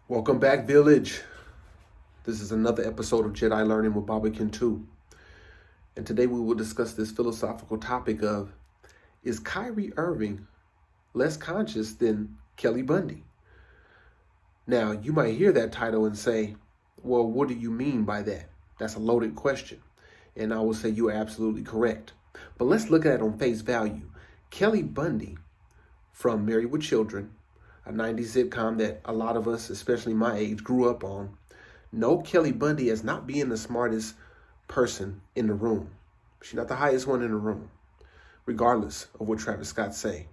Welcome back, Village. This is another episode of Jedi Learning with Barbican 2. And today we will discuss this philosophical topic of, is Kyrie Irving less conscious than Kelly Bundy? Now, you might hear that title and say, well, what do you mean by that? That's a loaded question. And I will say you're absolutely correct. But let's look at it on face value. Kelly Bundy from Married with Children, a 90s sitcom that a lot of us, especially my age, grew up on, know Kelly Bundy as not being the smartest person in the room. She's not the highest one in the room, regardless of what Travis Scott say.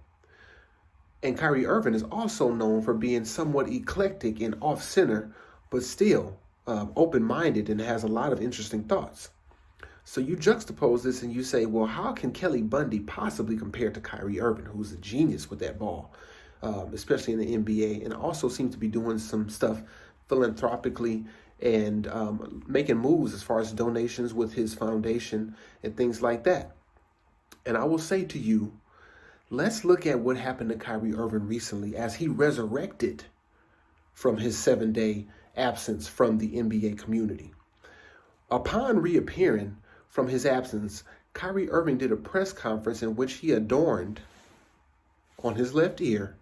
And Kyrie Irving is also known for being somewhat eclectic and off-center, but still open-minded and has a lot of interesting thoughts. So you juxtapose this and you say, well, how can Kelly Bundy possibly compare to Kyrie Irving, who's a genius with that ball? Especially in the NBA, and also seems to be doing some stuff philanthropically and making moves as far as donations with his foundation and things like that. And I will say to you, let's look at what happened to Kyrie Irving recently as he resurrected from his 7-day absence from the NBA community. Upon reappearing from his absence, Kyrie Irving did a press conference in which he adorned on his left ear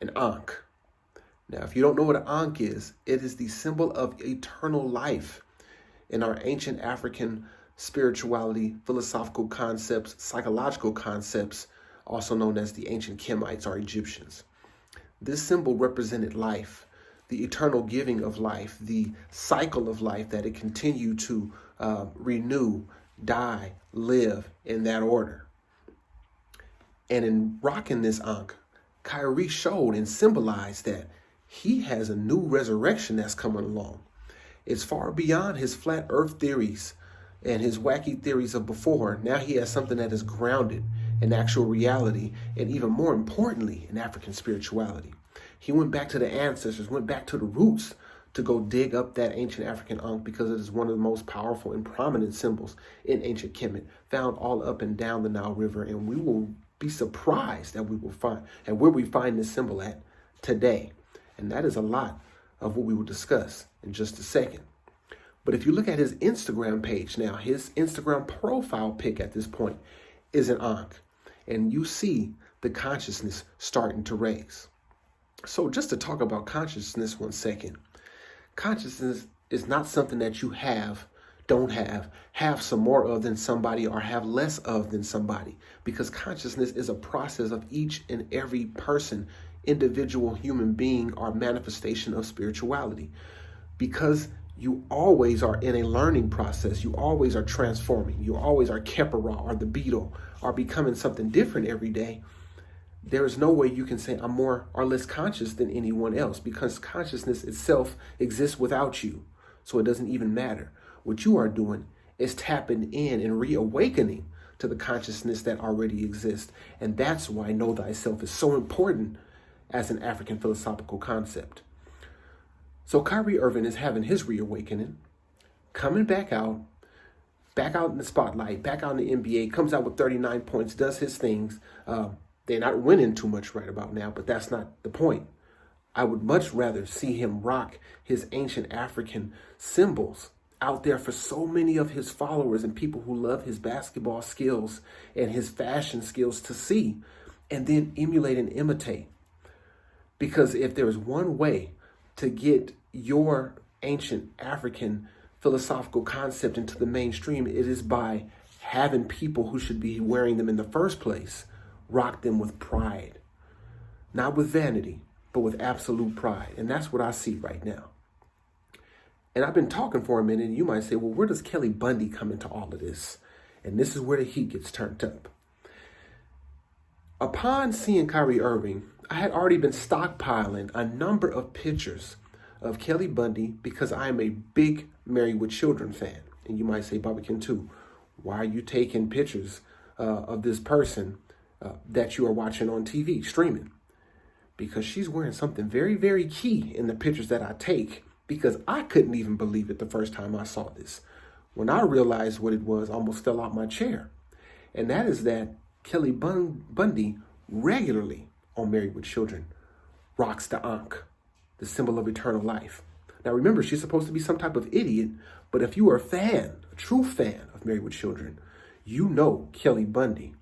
an Ankh. Now, if you don't know what an Ankh is, it is the symbol of eternal life in our ancient African spirituality, philosophical concepts, psychological concepts, also known as the ancient Kemites or Egyptians. This symbol represented life, the eternal giving of life, the cycle of life that it continued to renew, die, live in that order. And in rocking this Ankh, Kyrie showed and symbolized that he has a new resurrection that's coming along. It's far beyond his flat earth theories and his wacky theories of before. Now he has something that is grounded in actual reality and, even more importantly, in African spirituality. He went back to the ancestors, went back to the roots to go dig up that ancient African Ankh because it is one of the most powerful and prominent symbols in ancient Kemet, found all up and down the Nile River, and we will be surprised that we will find and where we find this symbol at today. And that is a lot of what we will discuss in just a second. But if you look at his Instagram page now, his Instagram profile pic at this point is an Ankh, and you see the consciousness starting to raise. So just to talk about consciousness 1 second, consciousness is not something that you don't have some more of than somebody or have less of than somebody, because consciousness is a process of each and every person, individual human being, or manifestation of spirituality. Because you always are in a learning process, you always are transforming, you always are Kepara or the beetle or becoming something different every day. There is no way you can say I'm more or less conscious than anyone else, because consciousness itself exists without you. So it doesn't even matter. What you are doing is tapping in and reawakening to the consciousness that already exists. And that's why know thyself is so important as an African philosophical concept. So Kyrie Irving is having his reawakening, coming back out in the spotlight, back out in the NBA, comes out with 39 points, does his things. They're not winning too much right about now, but that's not the point. I would much rather see him rock his ancient African symbols out there for so many of his followers and people who love his basketball skills and his fashion skills to see, and then emulate and imitate. Because if there is one way to get your ancient African philosophical concept into the mainstream, it is by having people who should be wearing them in the first place rock them with pride, not with vanity, but with absolute pride. And that's what I see right now. And I've been talking for a minute, and you might say, well, where does Kelly Bundy come into all of this? And this is where the heat gets turned up. Upon seeing Kyrie Irving, I had already been stockpiling a number of pictures of Kelly Bundy because I am a big Married with Children fan. And you might say, Barbican 2, why are you taking pictures of this person that you are watching on TV, streaming? Because she's wearing something very, very key in the pictures that I take, because I couldn't even believe it the first time I saw this. When I realized what it was, I almost fell out my chair. And that is that Kelly Bundy regularly on Married with Children rocks the Ankh. the symbol of eternal life. Now remember, she's supposed to be some type of idiot, but if you are a fan, a true fan of Married with Children, you know Kelly Bundy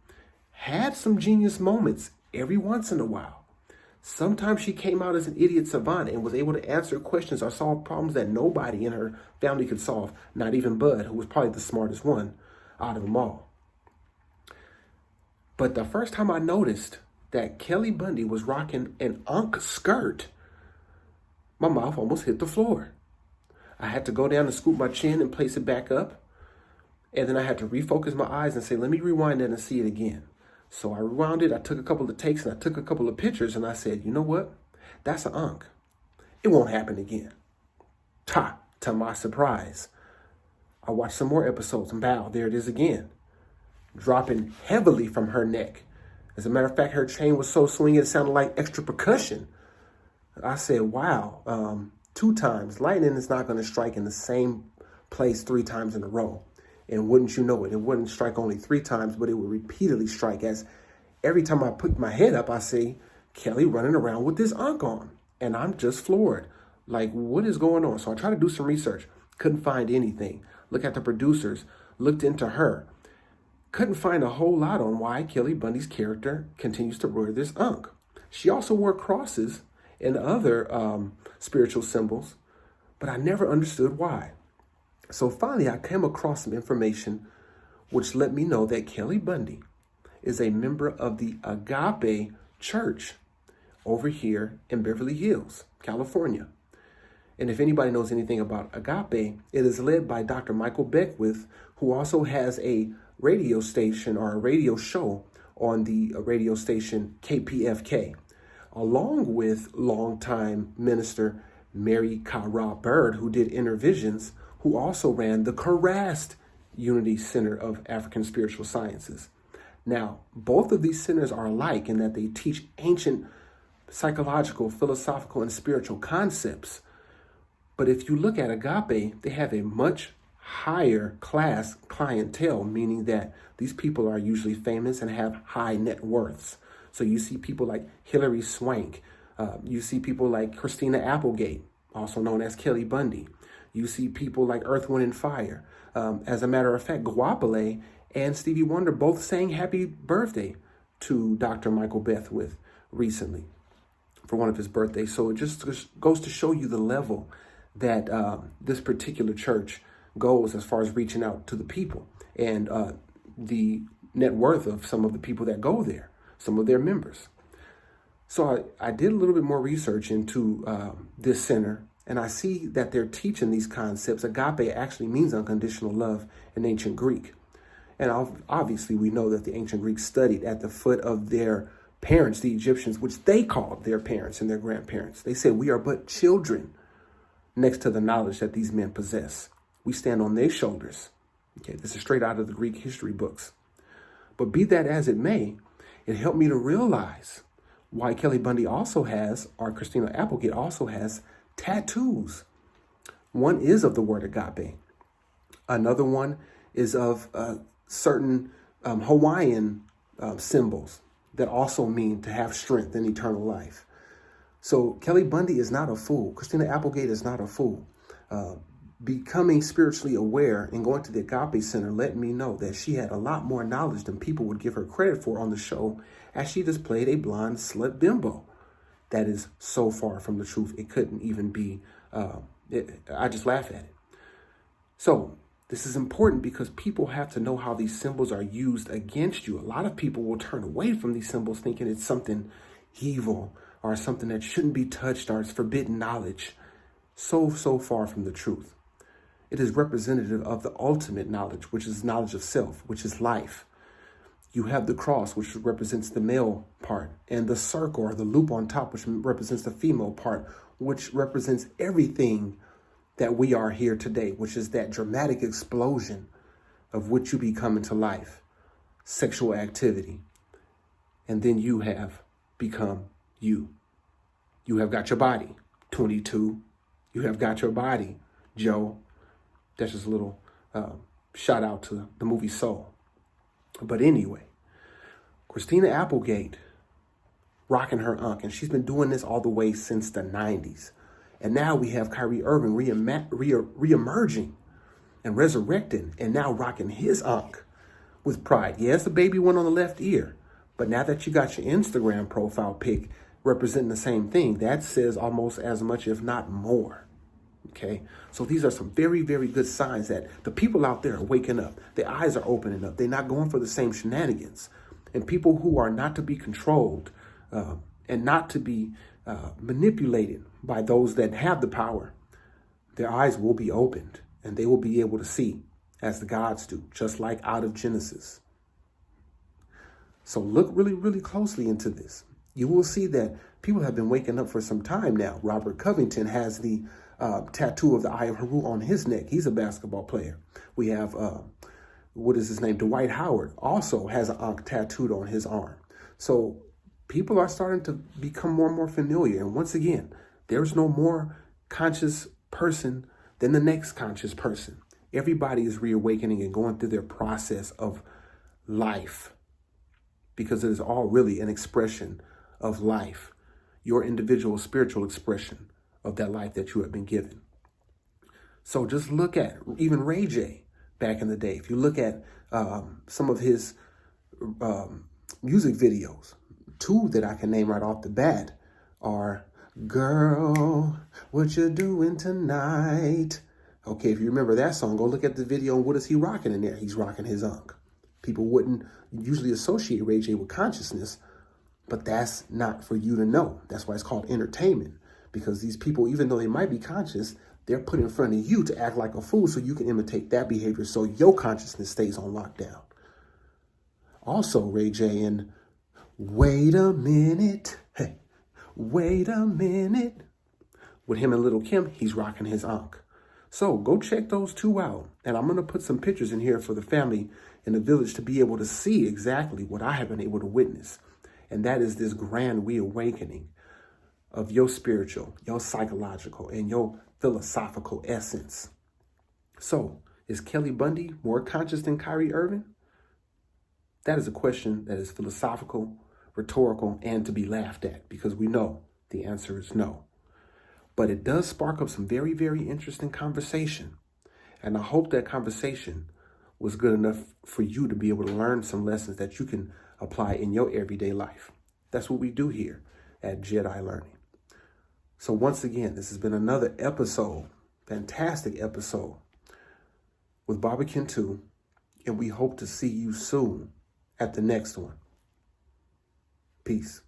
had some genius moments every once in a while. Sometimes she came out as an idiot savant and was able to answer questions or solve problems that nobody in her family could solve, not even Bud, who was probably the smartest one out of them all. But the first time I noticed that Kelly Bundy was rocking an Ankh skirt, my mouth almost hit the floor. I had to go down and scoop my chin and place it back up. And then I had to refocus my eyes and say, let me rewind that and see it again. So I rewound it, I took a couple of takes, and I took a couple of pictures, and I said, you know what? That's an Ankh. It won't happen again. To my surprise, I watched some more episodes, and bow, there it is again. Dropping heavily from her neck. As a matter of fact, her chain was so swinging, it sounded like extra percussion. I said, wow, 2 times. Lightning is not going to strike in the same place 3 times in a row. And wouldn't you know it, it wouldn't strike only 3 times, but it would repeatedly strike. As every time I put my head up, I see Kelly running around with this Ankh on. And I'm just floored. Like, what is going on? So I tried to do some research. Couldn't find anything. Look at the producers. Looked into her. Couldn't find a whole lot on why Kelly Bundy's character continues to wear this Ankh. She also wore crosses and other spiritual symbols, but I never understood why. So finally, I came across some information which let me know that Kelly Bundy is a member of the Agape Church over here in Beverly Hills, California. And if anybody knows anything about Agape, it is led by Dr. Michael Beckwith, who also has a radio station or a radio show on the radio station KPFK, along with longtime minister Mary Kara Bird, who did Intervisions, who also ran the Karast Unity Center of African Spiritual Sciences. Now, both of these centers are alike in that they teach ancient psychological, philosophical, and spiritual concepts. But if you look at Agape, they have a much higher class clientele, meaning that these people are usually famous and have high net worths. So you see people like Hilary Swank. You see people like Christina Applegate, also known as Kelly Bundy. You see people like Earth, Wind, and Fire. As a matter of fact, Guapale and Stevie Wonder both sang happy birthday to Dr. Michael Beckwith recently for one of his birthdays. So it just goes to show you the level that this particular church goes as far as reaching out to the people and the net worth of some of the people that go there, some of their members. So I did a little bit more research into this center, and I see that they're teaching these concepts. Agape actually means unconditional love in ancient Greek. And obviously we know that the ancient Greeks studied at the foot of their parents, the Egyptians, which they called their parents and their grandparents. They said, we are but children next to the knowledge that these men possess. We stand on their shoulders. Okay, this is straight out of the Greek history books. But be that as it may, it helped me to realize why Kelly Bundy also has, or Christina Applegate also has, tattoos. One is of the word agape. Another one is of certain Hawaiian symbols that also mean to have strength and eternal life. So Kelly Bundy is not a fool. Christina Applegate is not a fool. Becoming spiritually aware and going to the Agape Center let me know that she had a lot more knowledge than people would give her credit for on the show, as she just played a blonde slut bimbo. That is so far from the truth. It couldn't even be, I just laugh at it. So this is important because people have to know how these symbols are used against you. A lot of people will turn away from these symbols thinking it's something evil or something that shouldn't be touched or it's forbidden knowledge. So far from the truth. It is representative of the ultimate knowledge, which is knowledge of self, which is life. You have the cross, which represents the male part, and the circle or the loop on top, which represents the female part, which represents everything that we are here today, which is that dramatic explosion of which you become into life, sexual activity. And then you have become you. You have got your body, 22. You have got your body, Joe. That's just a little shout out to the movie Soul. But anyway, Christina Applegate rocking her Ankh, and she's been doing this all the way since the 90s. And now we have Kyrie Irving re-emerging and resurrecting and now rocking his Ankh with pride. Yeah, it's a baby one on the left ear. But now that you got your Instagram profile pic representing the same thing, that says almost as much, if not more. Okay, so these are some very, very good signs that the people out there are waking up. Their eyes are opening up. They're not going for the same shenanigans. And people who are not to be controlled and not to be manipulated by those that have the power, their eyes will be opened and they will be able to see as the gods do, just like out of Genesis. So look really, really closely into this. You will see that people have been waking up for some time now. Robert Covington has the tattoo of the Eye of Haru on his neck. He's a basketball player. We have, what is his name? Dwight Howard also has an Ankh tattooed on his arm. So people are starting to become more and more familiar. And once again, there's no more conscious person than the next conscious person. Everybody is reawakening and going through their process of life because it is all really an expression of life, your individual spiritual expression of that life that you have been given. So just look at even Ray J back in the day. If you look at some of his music videos, two that I can name right off the bat are Girl, What You Doing Tonight? Okay, if you remember that song, go look at the video and what is he rocking in there? He's rocking his Ankh. People wouldn't usually associate Ray J with consciousness, but that's not for you to know. That's why it's called entertainment. Because these people, even though they might be conscious, they're put in front of you to act like a fool so you can imitate that behavior so your consciousness stays on lockdown. Also, Ray J in Wait a Minute, hey, wait a minute. With him and Little Kim, he's rocking his Ankh. So go check those two out. And I'm going to put some pictures in here for the family in the village to be able to see exactly what I have been able to witness. And that is this grand reawakening of your spiritual, your psychological, and your philosophical essence. So, is Kelly Bundy more conscious than Kyrie Irving? That is a question that is philosophical, rhetorical, and to be laughed at, because we know the answer is no. But it does spark up some very, very interesting conversation. And I hope that conversation was good enough for you to be able to learn some lessons that you can apply in your everyday life. That's what we do here at Jedi Learning. So once again, this has been another episode, fantastic episode with Barbican 2, and we hope to see you soon at the next one. Peace.